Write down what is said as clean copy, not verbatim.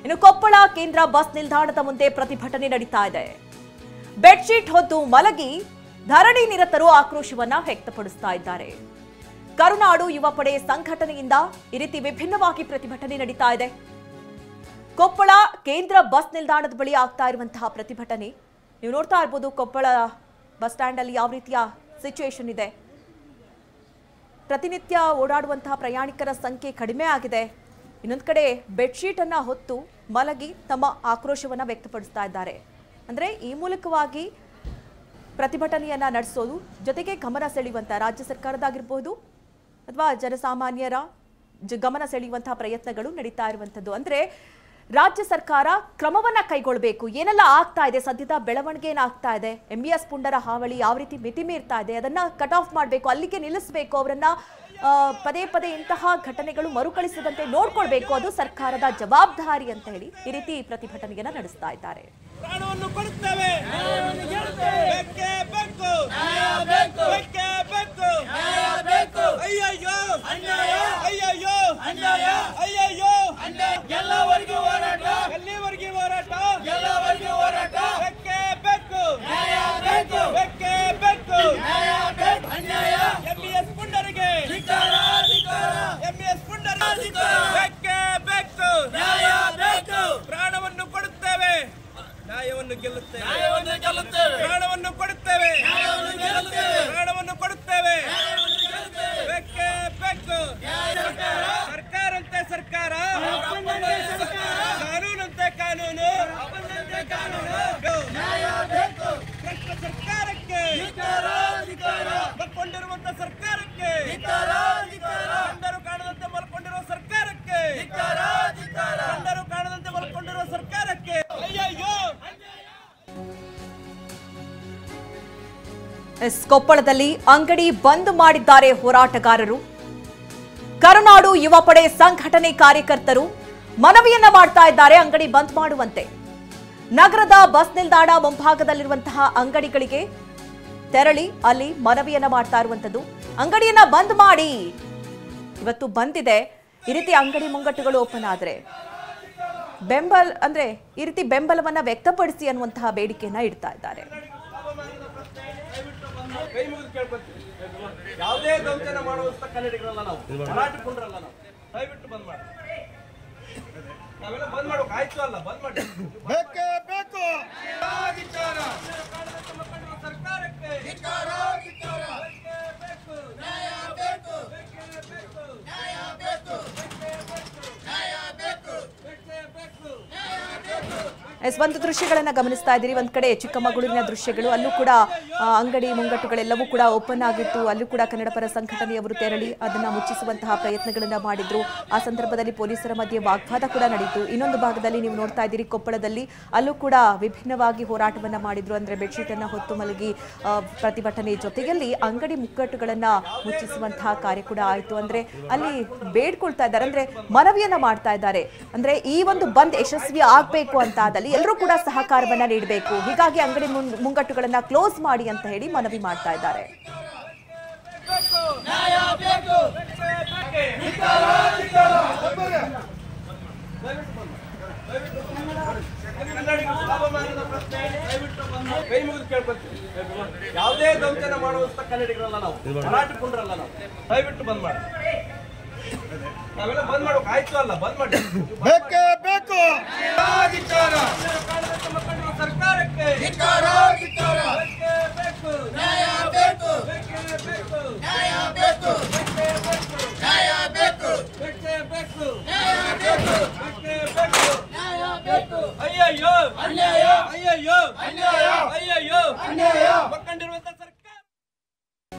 ಇನ್ನು ಕೊಪ್ಪಳ ಕೇಂದ್ರ ಬಸ್ ನಿಲ್ದಾಣದ ಮುಂದೆ ಪ್ರತಿಭಟನೆ ನಡೀತಾ ಇದೆ. ಬೆಡ್ಶೀಟ್ ಹೊತ್ತು ಮಲಗಿ ಧರಣಿ ನಿರತರು ಆಕ್ರೋಶವನ್ನ ವ್ಯಕ್ತಪಡಿಸ್ತಾ ಇದ್ದಾರೆ. ಕರುನಾಡು ಯುವ ಪಡೆ ಸಂಘಟನೆಯಿಂದ ಈ ರೀತಿ ವಿಭಿನ್ನವಾಗಿ ಪ್ರತಿಭಟನೆ ನಡೀತಾ ಇದೆ. ಕೊಪ್ಪಳ ಕೇಂದ್ರ ಬಸ್ ನಿಲ್ದಾಣದ ಬಳಿ ಆಗ್ತಾ ಇರುವಂತಹ ಪ್ರತಿಭಟನೆ ನೀವು ನೋಡ್ತಾ ಇರಬಹುದು. ಕೊಪ್ಪಳ ಬಸ್ ಸ್ಟ್ಯಾಂಡ್ ಅಲ್ಲಿ ಯಾವ ರೀತಿಯ ಸಿಚುವೇಶನ್ ಇದೆ. ಪ್ರತಿನಿತ್ಯ ಓಡಾಡುವಂತಹ ಪ್ರಯಾಣಿಕರ ಸಂಖ್ಯೆ ಕಡಿಮೆ ಆಗಿದೆ. ಇನ್ನೊಂದು ಕಡೆ ಬೆಡ್ಶೀಟ್ ಅನ್ನ ಹೊತ್ತು ಮಲಗಿ ತಮ್ಮ ಆಕ್ರೋಶವನ್ನ ವ್ಯಕ್ತಪಡಿಸ್ತಾ ಇದ್ದಾರೆ. ಅಂದ್ರೆ ಈ ಮೂಲಕವಾಗಿ ಪ್ರತಿಭಟನೆಯನ್ನ ನಡೆಸೋದು, ಜೊತೆಗೆ ಗಮನ ಸೆಳೆಯುವಂತ ರಾಜ್ಯ ಸರ್ಕಾರದಾಗಿರಬಹುದು ಅಥವಾ ಜನಸಾಮಾನ್ಯರ ಗಮನ ಸೆಳೆಯುವಂತಹ ಪ್ರಯತ್ನಗಳು ನಡೀತಾ ಇರುವಂತದ್ದು. ಅಂದ್ರೆ ರಾಜ್ಯ ಸರ್ಕಾರ ಕ್ರಮವನ್ನ ಕೈಗೊಳ್ಳಬೇಕು. ಏನೆಲ್ಲ ಆಗ್ತಾ ಇದೆ, ಸದ್ಯದ ಬೆಳವಣಿಗೆ ಏನಾಗ್ತಾ ಇದೆ, MBS ಪುಂಡರ ಹಾವಳಿ ಯಾವ ರೀತಿ ಮಿತಿ ಮೀರ್ತಾ ಇದೆ, ಅದನ್ನ ಕಟ್ ಆಫ್ ಮಾಡಬೇಕು, ಅಲ್ಲಿಗೆ ನಿಲ್ಲಿಸಬೇಕು, ಅವರನ್ನ ಪದೇ ಪದೇ ಇಂತಹ ಘಟನೆಗಳು ಮರುಕಳಿಸದಂತೆ ನೋಡ್ಕೊಳ್ಬೇಕು, ಅದು ಸರ್ಕಾರದ ಜವಾಬ್ದಾರಿ ಅಂತ ಹೇಳಿ ಈ ರೀತಿ ಪ್ರತಿಭಟನೆಯನ್ನ ನಡೆಸ್ತಾ ಇದ್ದಾರೆ. ಪ್ರಾಣವನ್ನು ಕೊಡುತ್ತೇವೆ, ಬೇಕೇ ಬೇಕು, ಬೇಕೇ ಬೇಕು, ಅಯ್ಯಯ್ಯೋ ಅನ್ಯಾಯ, ಅಯ್ಯಯ್ಯೋ ಅನ್ಯಾಯ, ಅಯ್ಯಯ್ಯೋ ಎಲ್ಲವರೆಗೂ ಹೋರಾಟ, ಎಲ್ಲಿವರೆಗೂ ಹೋರಾಟ, ಎಲ್ಲವರೆಗೂ ಹೋರಾಟ, ಬೇಕೇ ಬೇಕು, ಬೇಕೇ ಬೇಕು, ಅನ್ಯಾಯ, MBS ಪುಂಡರಿಗೆ ಧಿಕ್ಕಾರ, MBS ಪುಂಡರಿಗೆ ಬೇಕೇ ಬೇಕು, ನ್ಯಾಯ ಬೇಕು, ಪ್ರಾಣವನ್ನು ಕೊಡುತ್ತೇವೆ, ನ್ಯಾಯವನ್ನು ಗೆಲ್ಲುತ್ತೇವೆ, ನ್ಯಾಯವನ್ನು ಗೆಲ್ಲುತ್ತೇವೆ, ಪ್ರಾಣವನ್ನು ಕೊಡುತ್ತೇವೆ, ನ್ಯಾಯವನ್ನು ಗೆಲ್ಲುತ್ತೇವೆ, ಪ್ರಾಣವನ್ನು ಕೊಡುತ್ತೇವೆ, ಬೇಕೇ ಬೇಕು, ಸರ್ಕಾರಂತೆ ಸರ್ಕಾರ, ಕಾನೂನಂತೆ ಕಾನೂನು, ನ್ಯಾಯ ಬೇಕು, ಭ್ರಷ್ಟ ಸರ್ಕಾರಕ್ಕೆ ಮಲ್ಕೊಂಡಿರುವಂತ ಸರ್ಕಾರಕ್ಕೆ, ಕಂಡರು ಕಾಣದಂತೆ ಮಲ್ಕೊಂಡಿರುವ ಸರ್ಕಾರಕ್ಕೆ, ಕಂಡರು ಕಾಣದಂತೆ ಮಲ್ಕೊಂಡಿರುವ ಸರ್ಕಾರಕ್ಕೆ, ಅಯ್ಯಯ್ಯೋ. ಕೊಪ್ಪಳದಲ್ಲಿ ಅಂಗಡಿ ಬಂದ್ ಮಾಡಿದ್ದಾರೆ ಹೋರಾಟಗಾರರು. ಕರುನಾಡು ಯುವ ಪಡೆ ಸಂಘಟನೆ ಕಾರ್ಯಕರ್ತರು ಮನವಿಯನ್ನ ಮಾಡ್ತಾ ಇದ್ದಾರೆ ಅಂಗಡಿ ಬಂದ್ ಮಾಡುವಂತೆ. ನಗರದ ಬಸ್ ನಿಲ್ದಾಣ ಮುಂಭಾಗದಲ್ಲಿರುವಂತಹ ಅಂಗಡಿಗಳಿಗೆ ತೆರಳಿ ಅಲ್ಲಿ ಮನವಿಯನ್ನ ಮಾಡ್ತಾ ಇರುವಂತದ್ದು. ಅಂಗಡಿಯನ್ನ ಬಂದ್ ಮಾಡಿ, ಇವತ್ತು ಬಂದಿದೆ, ಈ ರೀತಿ ಅಂಗಡಿ ಮುಂಗಟ್ಟುಗಳು ಓಪನ್ ಆದ್ರೆ ಈ ರೀತಿ ಬೆಂಬಲವನ್ನ ವ್ಯಕ್ತಪಡಿಸಿ ಅನ್ನುವಂತಹ ಬೇಡಿಕೆಯನ್ನ ಇಡ್ತಾ ಇದ್ದಾರೆ. ಕೈ ಮುಗಿದು ಕೇಳ್ಕೊತೀವಿ, ಯಾವುದೇ ದೌರ್ಜನ್ಯ ಮಾಡುವಂತ ಕನ್ನಡಿಗರಲ್ಲ ನಾವು, ಹೋರಾಟಕೊಂಡ್ರಲ್ಲ ನಾವು, ದಯವಿಟ್ಟು ಬಂದ್ ಮಾಡಿ, ನಾವೆಲ್ಲ ಬಂದ್ ಮಾಡೋಕೆ ಆಯ್ತು ಅಲ್ಲ, ಬಂದ್ ಮಾಡಿ, ಬೇಕೇ ಬೇಕು, ಸರ್ಕಾರಕ್ಕೆ ಒಂದು ದೃಶ್ಯಗಳನ್ನ ಗಮನಿಸ್ತಾ ಇದ್ದೀರಿ. ಒಂದ್ ಕಡೆ ಚಿಕ್ಕಮಗಳೂರಿನ ದೃಶ್ಯಗಳು, ಅಲ್ಲೂ ಕೂಡ ಅಂಗಡಿ ಮುಂಗಟ್ಟುಗಳೆಲ್ಲವೂ ಕೂಡ ಓಪನ್ ಆಗಿತ್ತು. ಅಲ್ಲೂ ಕೂಡ ಕನ್ನಡ ಪರ ಸಂಘಟನೆಯವರು ತೆರಳಿ ಅದನ್ನ ಮುಚ್ಚಿಸುವಂತಹ ಪ್ರಯತ್ನಗಳನ್ನ ಮಾಡಿದ್ರು. ಆ ಸಂದರ್ಭದಲ್ಲಿ ಪೊಲೀಸರ ಮಧ್ಯೆ ವಾಗ್ವಾದ ಕೂಡ ನಡೆಯಿತು. ಇನ್ನೊಂದು ಭಾಗದಲ್ಲಿ ನೀವು ನೋಡ್ತಾ ಇದ್ದೀರಿ, ಕೊಪ್ಪಳದಲ್ಲಿ ಅಲ್ಲೂ ಕೂಡ ವಿಭಿನ್ನವಾಗಿ ಹೋರಾಟವನ್ನ ಮಾಡಿದ್ರು. ಅಂದ್ರೆ ಬೆಡ್ಶೀಟ್ ಅನ್ನ ಹೊತ್ತು ಮಲಗಿ ಪ್ರತಿಭಟನೆ ಜೊತೆಯಲ್ಲಿ ಅಂಗಡಿ ಮುಗ್ಗಟ್ಟುಗಳನ್ನ ಮುಚ್ಚಿಸುವಂತಹ ಕಾರ್ಯ ಕೂಡ ಆಯ್ತು. ಅಂದ್ರೆ ಅಲ್ಲಿ ಬೇಡ್ಕೊಳ್ತಾ ಇದ್ದಾರೆ, ಅಂದ್ರೆ ಮನವಿಯನ್ನ ಮಾಡ್ತಾ ಇದ್ದಾರೆ. ಅಂದ್ರೆ ಈ ಒಂದು ಬಂದ್ ಯಶಸ್ವಿ ಆಗ್ಬೇಕು ಅಂತ ಆದಲ್ಲಿ ಎಲ್ಲರೂ ಕೂಡ ಸಹಕಾರವನ್ನ ನೀಡಬೇಕು, ಹೀಗಾಗಿ ಅಂಗಡಿ ಮುಂಗಟ್ಟುಗಳನ್ನ ಕ್ಲೋಸ್ ಮಾಡಿ ಅಂತ ಹೇಳಿ ಮನವಿ ಮಾಡ್ತಾ ಇದ್ದಾರೆ. ಕೈ ಮುಗಿದು ಕೇಳ್ಕೊತೀವಿ, ಯಾವುದೇ ದೌರ್ಜನ್ಯ ಮಾಡುವಂತ ಕನ್ನಡಿಗರಲ್ಲ ನಾವು, ಹೋರಾಟಕೊಂಡ್ರಲ್ಲ ನಾವು, ದಯವಿಟ್ಟು ಬಂದ್ ಮಾಡಿ, ನಾವೆಲ್ಲ ಬಂದ್ ಮಾಡೋಕೆ ಆಯ್ತು ಅಲ್ಲ, ಬಂದ್ ಮಾಡಿ, ಬೇಕೇ ಬೇಕು, ಸರ್ಕಾರಕ್ಕೆ ನ್ಯಾಯ ಬೇಕು, ನ್ಯಾಯ ಬೇಕು, ನ್ಯಾಯ ಬೇಕು, ನ್ಯಾಯ ಬೇಕು, ಅಯ್ಯಯ್ಯೋ ಅನ್ಯಾಯ, ಅಯ್ಯಯ್ಯೋ ಅನ್ಯಾಯ, ಅಯ್ಯಯ್ಯೋ ಅನ್ಯಾಯ, ಮಕ್ಕಂಡಿರುವಂತ